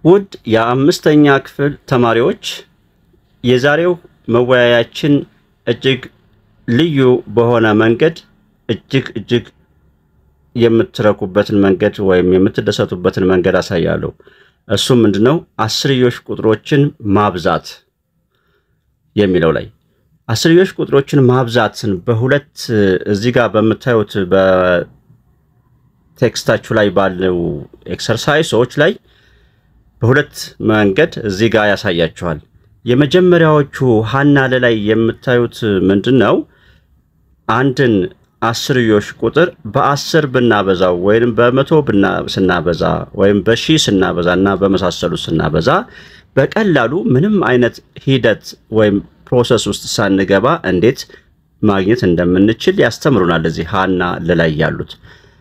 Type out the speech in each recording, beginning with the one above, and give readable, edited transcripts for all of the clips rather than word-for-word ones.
ውድ የአምስተኛ ክፍል ተማሪዎች የዛሬው መወያያችን እጅግ ልዩ በሆነ መንገድ እጅግ የምትረኩበትን መንገድ ወይም የምትደሰቱበትን መንገድ አሳያለሁ። እሱ ምንድነው? አስርዮሽ ቁጥሮችን ማብዛት የሚለው ላይ አስርዮሽ ቁጥሮችን ማብዛትን በሁለት እዚህ ጋር በመታዩት በቴክስታችሁ ላይ ባለው ኤክሰርሳይሶች ላይ በሁለት መንገድ እዚህ ጋር ያሳያችኋል። የመጀመሪያዎቹ ሀና ላይ የምታዩት ምንድነው? አንድን አስርዮሽ ቁጥር በ10 ብናበዛው ወይም በ100 ስናበዛ ወይም በ1000 ስናበዛና በመሳሰሉ ስናበዛ በቀላሉ ምንም አይነት ሂደት ወይም ፕሮሰስ ውስጥ ሳንገባ እንዴት ማግኘት እንደምንችል ያስተምሩናል። እዚህ ሀና ላይ ያሉት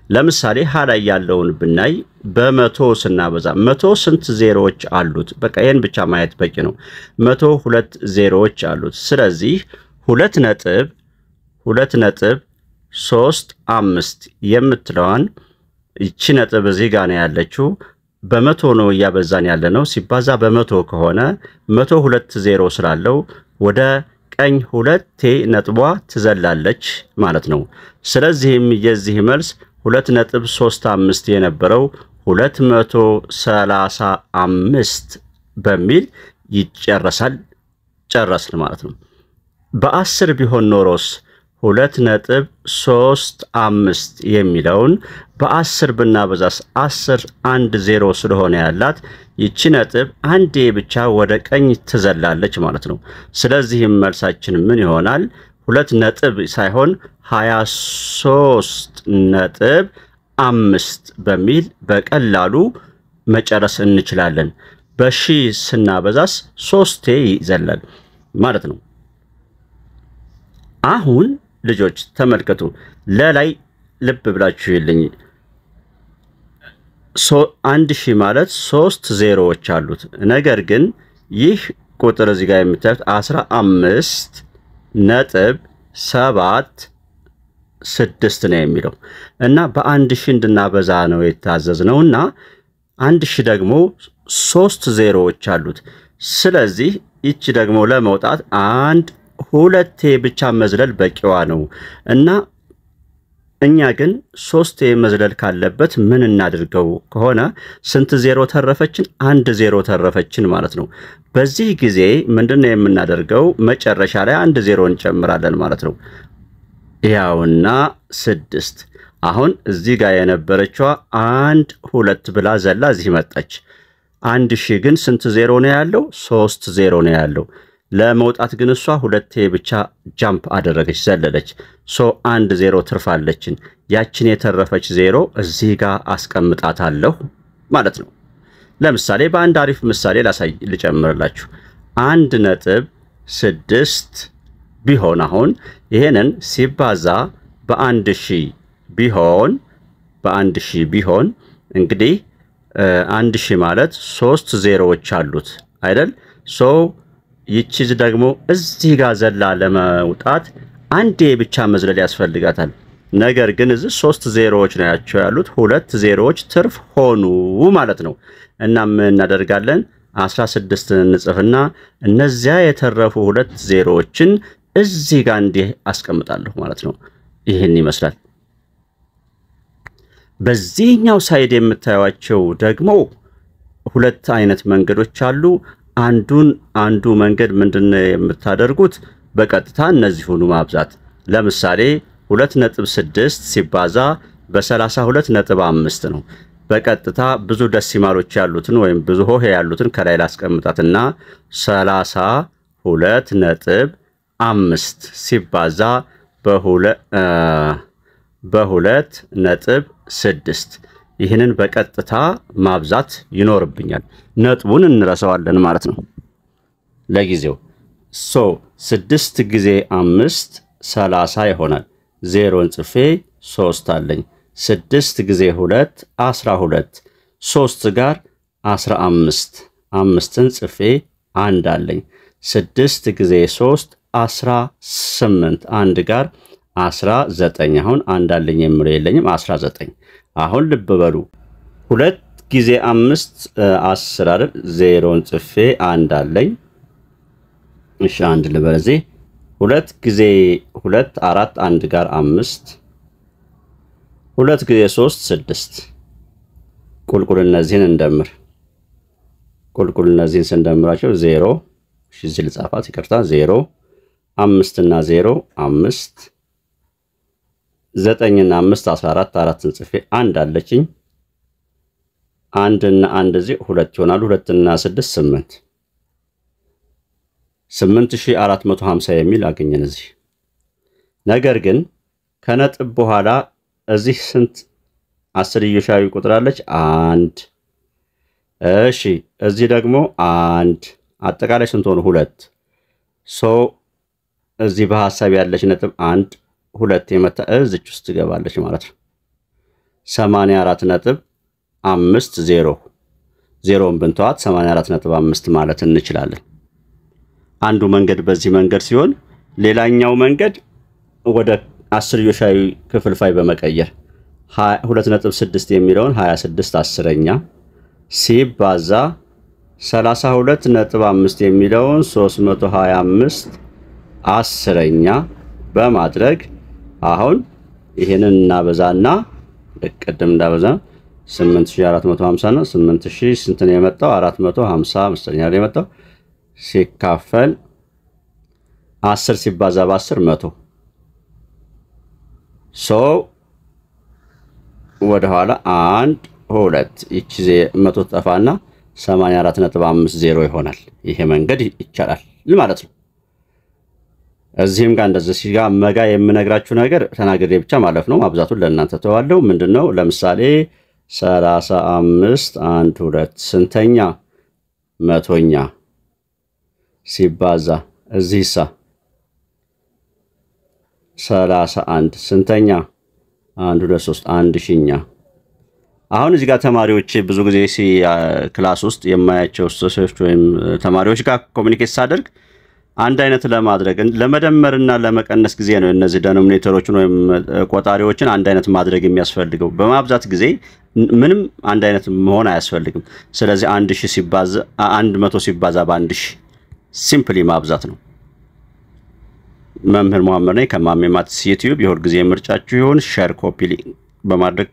ለምሳሌ ሀ ላይ ያለውን ብናይ በ100 ስናበዛ 100 ስንት ዜሮዎች አሉት? በቃ ይሄን ብቻ ማየት በቂ ነው። 102 ዜሮዎች አሉት። ስለዚህ 2.35 የምትለዋን እቺ ነጥብ እዚህ ጋር ነው ያለችው። በ100 ነው ያበዛን ያለነው። ሲባዛ በ100 ከሆነ 102 ዜሮ ስላለው ወደ ቀኝ 2 ነጥቧ ትዘላለች ማለት ነው። ስለዚህም የዚህ መልስ 2.35 የነበረው 235 በሚል ይጨረሳል። ጨረስን ማለት ነው። በ10 ቢሆን ኖሮስ 2.35 የሚለውን በ10 ብናበዛስ 10 1 0 ስለሆነ ያላት ይቺ ነጥብ አንዴ ብቻ ወደ ቀኝ ትዘላለች ማለት ነው። ስለዚህም መልሳችን ምን ይሆናል? 2 ነጥብ ሳይሆን 23.5 በሚል በቀላሉ መጨረስ እንችላለን። በሺ ስናበዛስ 3 ይዘላል ማለት ነው። አሁን ልጆች ተመልከቱ። ለላይ ልብ ብላችሁ ይልኝ 1000 ማለት 3 ዜሮዎች አሉት። ነገር ግን ይህ ቁጥር እዚህ ጋር የምታዩት 15.76 ነው የሚለው እና በ1000 እንድናበዛ ነው የታዘዝነውና 1000 ደግሞ 3 ዜሮዎች አሉት። ስለዚህ እቺ ደግሞ ለመውጣት ሁለቴ ብቻ መዝለል በቂዋ ነው እና እኛ ግን 3 መዝለል ካለበት ምን እናድርገው ከሆነ ስንት ዜሮ ተረፈችን? 1 ዜሮ ተረፈችን ማለት ነው። በዚህ ጊዜ ምንድነው የምናደርገው? መጨረሻ ላይ 1 ዜሮ እንጨምራለን ማለት ነው። ያውና 6 አሁን እዚህ ጋር የነበረችዋ 1 2 ብላ ዘላ እዚህ መጣች። 1000 ግን ስንት ዜሮ ነው ያለው? 3 ዜሮ ነው ያለው። ለመውጣት ግን እሷ ሁለቴ ብቻ ጃምፕ አደረገች ዘለለች። 1 ዜሮ ትርፋለችን። ያችን የተረፈች ዜሮ እዚህ ጋር አስቀምጣታለሁ ማለት ነው። ለምሳሌ በአንድ አሪፍ ምሳሌ ልጨምርላችሁ። 1.6 ቢሆን አሁን ይሄንን ሲባዛ በ1000 ቢሆን እንግዲህ 1000 ማለት 3 ዜሮዎች አሉት አይደል? ይቺ ደግሞ እዚህ ጋር ዘላ ለመውጣት አንዴ ብቻ መዝለል ያስፈልጋታል። ነገር ግን እዚህ 3 ዜሮዎች ነው ያሉት። 2 ዜሮዎች ትርፍ ሆኑ ማለት ነው። እና ምን እናደርጋለን? 16 እንጽፍና እነዚያ የተረፉ 2 ዜሮዎችን እዚህ ጋር እንዲህ አስቀምጣለሁ ማለት ነው። ይሄን ይመስላል። በዚህኛው ሳይድ የምታዩዋቸው ደግሞ ሁለት አይነት መንገዶች አሉ። አንዱ መንገድ ምንድነው የምታደርጉት? በቀጥታ እነዚህኑ ማብዛት። ለምሳሌ 2.6 ሲባዛ በ32.5 ነው። በቀጥታ ብዙ ደሲማሎች ያሉትን ወይም ብዙ ሆሄ ያሉትን ከላይ ላስቀምጣትና 32.5 ሲባዛ በ2.6 ይህንን በቀጥታ ማብዛት ይኖርብኛል። ነጥቡን እንረሳዋለን ማለት ነው ለጊዜው። 6 ጊዜ 5 30 ይሆናል። 0 ጽፌ 3 አለኝ። 6 ጊዜ 2 12 3 ጋር 15 5ን ጽፌ 1 አለኝ። 6 ጊዜ 3 18 1 ጋር 19 አሁን 1 አለኝ የምለው የለኝም 19 አሁን ልብ በሉ 2 ጊዜ 5 10 አይደል 0ን ጽፌ 1 አለኝ እሺ 1 ልበለዚህ 2 ጊዜ 2 4 1 ጋር 5 2 ጊዜ 3 6 ቁልቁል እነዚህን እንደምር ቁልቁል እነዚህን ስንደምራቸው 0 እሺ እዚህ ልጻፋት ይቅርታ 0 5 እና 0 5 9 እና 5 14 4ን ጽፌ 1 አለችኝ 1 እና 1 እዚህ 2 ይሆናሉ 2 እና 6 8 8450 የሚል አገኘን እዚህ ነገር ግን ከነጥብ በኋላ እዚህ ስንት አስርዮሻዊ ቁጥር አለች 1 እሺ እዚህ ደግሞ 1 አጠቃላይ ስንት ሆነ 2 ሶ እዚህ በሐሳብ ያለች ነጥብ 1 2 የመጣ እዚች ውስጥ ትገባለች ማለት ነው 84.50 0ን ብንተዋት 84.5 ማለት እንችላለን አንዱ መንገድ በዚህ መንገድ ሲሆን ሌላኛው መንገድ ወደ አስርዮሻዊ ክፍልፋይ በመቀየር 2.6 የሚለውን 26 አስረኛ ሲባዛ 32.5 የሚለውን 325 አስረኛ በማድረግ አሁን ይሄንን እናበዛና ለቀደም እንዳበዛ 8450 ነው 8000 ስንት ነው የመጣው 450 መሰለኝ አይደል የመጣው ሲካፈል 10 ሲባዛ በ10 100 ሶ ወደ ኋላ 1 2 እቺ 100 ተጠፋና 84.50 ይሆናል ይሄ መንገድ ይቻላል ማለት ነው እዚህም ጋር እንደዚህ ሲጋ መጋ የምነግራችሁ ነገር ተናግሬ ብቻ ማለፍ ነው ማብዛቱን ለእናንተ ተዋለው ምንድነው ለምሳሌ 35 1 2 ስንተኛ መቶኛ ሲባዛ እዚህሳ 31 ስንተኛ 1 2 3 1 ሺኛ አሁን እዚህ ጋር ተማሪዎች ብዙ ጊዜ ክላስ ውስጥ የማያቸው ሶስት ወይም ተማሪዎች ጋር ኮሙኒኬት ሳደርግ አንድ አይነት ለማድረግ ለመደመርና ለመቀነስ ጊዜ ነው እነዚህ ዲኖሚኔተሮችን ወይም ቆጣሪዎችን አንድ አይነት ማድረግ የሚያስፈልገው በማብዛት ጊዜ ምንም አንድ አይነት መሆን አያስፈልግም ስለዚህ 1000 ሲባዛ 100 ሲባዛ በ1000 ሲምፕሊ ማብዛት ነው መምህር መሐመድ ነኝ ከማሜ ማትስ ዩቲዩብ የሁል ጊዜ ምርጫችሁ ይሁን ሼር ኮፒ በማድረግ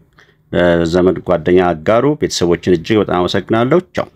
ዘመድ ጓደኛ አጋሩ ቤተሰቦችን እጅግ በጣም አመሰግናለሁ ቻው